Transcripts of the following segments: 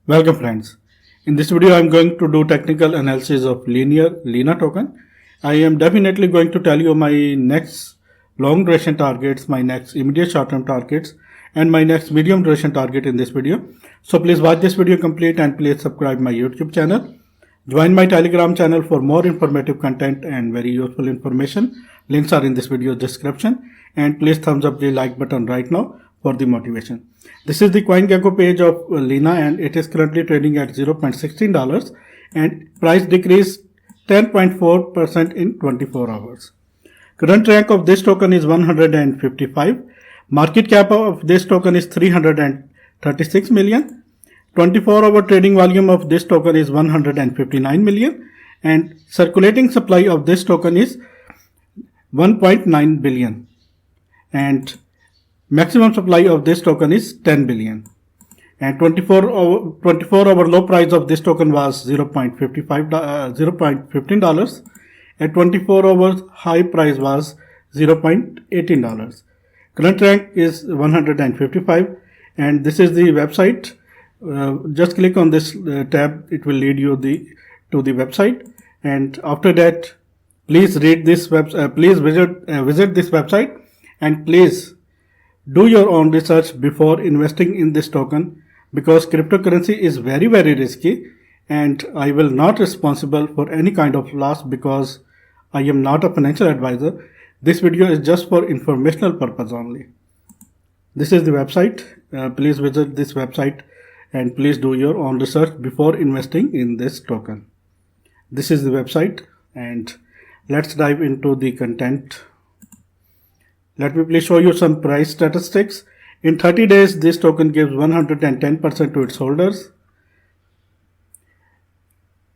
Welcome friends. In this video I am going to do technical analysis of Lina token. I am definitely going to tell you my next long duration targets, my next immediate short term targets and my next medium duration target in this video. So please watch this video complete and please subscribe my YouTube channel. Join my Telegram channel for more informative content and very useful information. Links are in this video description and please thumbs up the like button right now for the motivation. This is the CoinGecko page of Lina and it is currently trading at $0.16 and price decreased 10.4% in 24 hours. Current rank of this token is 155. Market cap of this token is 336 million. 24-hour trading volume of this token is 159 million and circulating supply of this token is 1.9 billion and maximum supply of this token is 10 billion and 24-hour low price of this token was $0.15 and 24 hours high price was $0.18. Current rank is 155 and this is the website. Just click on this tab, it will lead you to the website, and after that please read this please visit this website and please do your own research before investing in this token, because cryptocurrency is very risky and I will not responsible for any kind of loss because I am not a financial advisor. This video is just for informational purpose only. This is the website. Please visit this website and please do your own research before investing in this token. This is the website and let's dive into the content. Let me please show you some price statistics. In 30 days, this token gives 110% to its holders.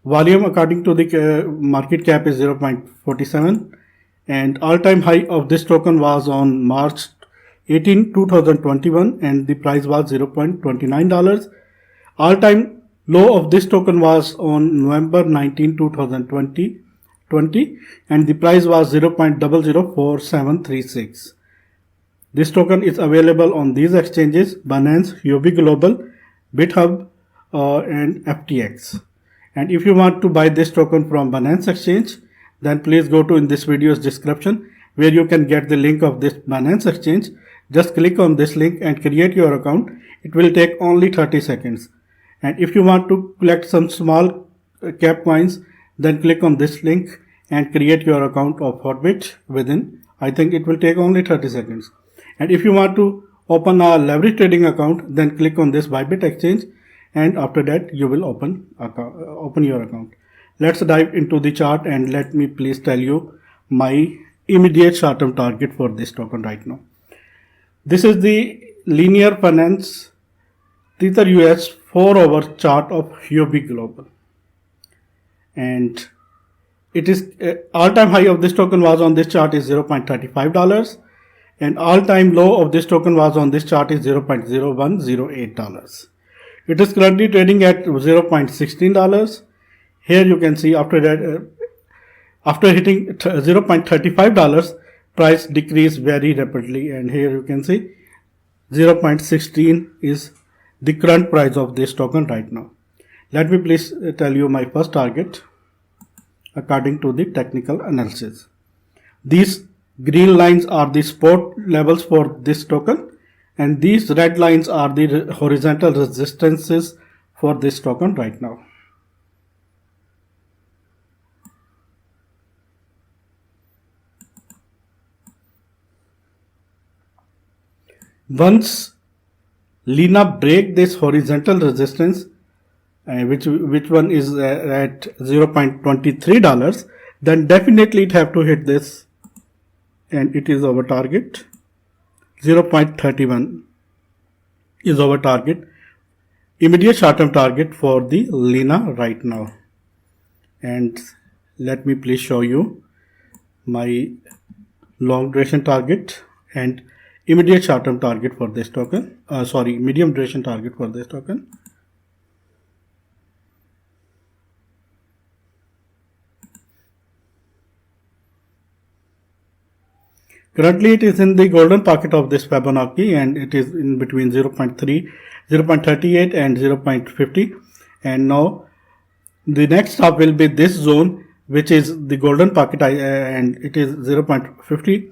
Volume according to the market cap is 0.47 and all-time high of this token was on March 18, 2021 and the price was $0.29. All-time low of this token was on November 19, 2020 and the price was 0.004736. This token is available on these exchanges: Binance, Huobi Global, BitHub and FTX. And if you want to buy this token from Binance exchange, then please go to in this video's description where you can get the link of this Binance exchange. Just click on this link and create your account. It will take only 30 seconds. And if you want to collect some small cap coins, then click on this link and create your account of Hotbit within, I think it will take only 30 seconds. And if you want to open a leverage trading account, then click on this Bybit exchange and after that you will open your account. Let's dive into the chart and let me please tell you my immediate short-term target for this token right now. This is the Linear Finance Tether US 4-hour chart of Huobi Global, and it is all-time high of this token was on this chart is $0.35 and all-time low of this token was on this chart is $0.0108. It is currently trading at $0.16. Here you can see after that after hitting $0.35, price decreased very rapidly, and here you can see 0.16 is the current price of this token right now. Let me please tell you my first target according to the technical analysis. These green lines are the support levels for this token and these red lines are the horizontal resistances for this token right now. Once Lina break this horizontal resistance, which one is at $0.23, then definitely it have to hit this, and it is our target. 0.31 is our target, immediate short-term target for the Lina right now. And let me please show you my long duration target and immediate short-term target for this token. Medium duration target for this token. Currently it is in the golden pocket of this Fibonacci, and it is in between 0.3, 0.38 and 0.50. And now the next stop will be this zone, which is the golden pocket, and it is 0.50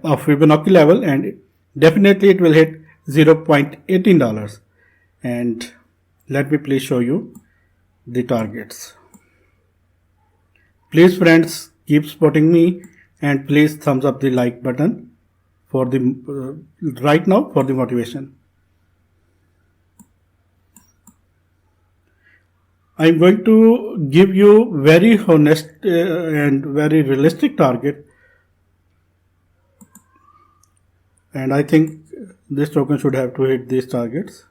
of Fibonacci level, and definitely it will hit $0.18. And let me please show you the targets. Please friends, keep supporting me, and please thumbs up the like button for the right now for the motivation. I'm going to give you very honest and very realistic target, and I think this token should have to hit these targets.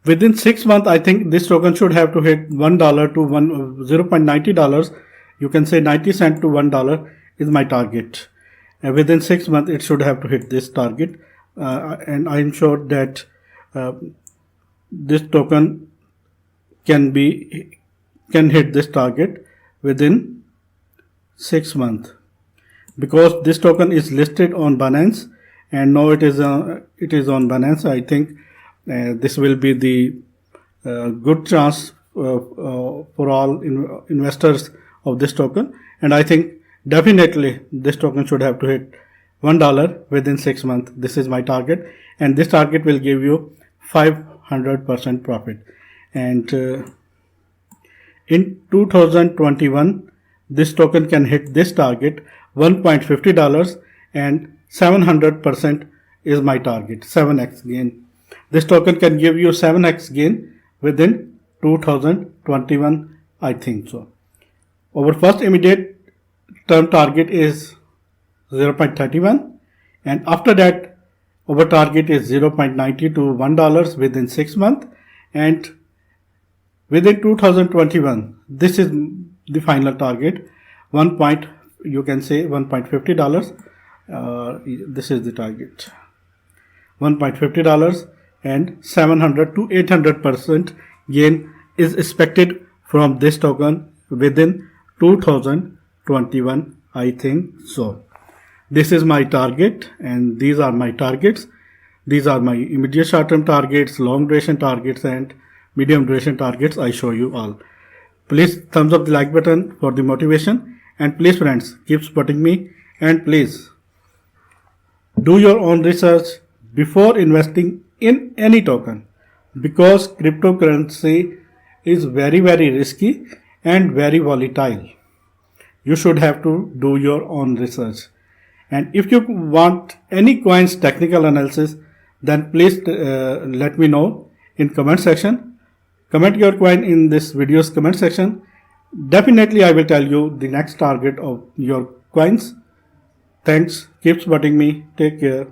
Within 6 months, I think this token should have to hit $1 to $0.90. You can say 90 cents to $1 is my target. And within 6 months, it should have to hit this target. And I'm sure that this token can hit this target within 6 months, because this token is listed on Binance, and now it is on Binance. I think this will be the good chance for all investors of this token, and I think definitely this token should have to hit $1 within 6 months. This is my target, and this target will give you 500% profit. And in 2021, this token can hit this target $1.50, and 700% is my target, 7x gain. This token can give you 7x gain within 2021, I think so. Our first immediate term target is 0.31, and after that our target is 0.90 to $1 within 6 months, and within 2021, this is the final target, you can say $1.50. This is the target, $1.50, and 700 to 800% gain is expected from this token within 2021, I think so. This is my target, and these are my targets. These are my immediate short-term targets, long duration targets, and medium duration targets. I show you all. Please thumbs up the like button for the motivation, and please friends, keep supporting me, and please do your own research before investing in any token, because cryptocurrency is very risky and very volatile. You should have to do your own research. And if you want any coins technical analysis, then please let me know in comment section. Comment your coin in this video's comment section. Definitely I will tell you the next target of your coins. Thanks. Keep supporting me. Take care.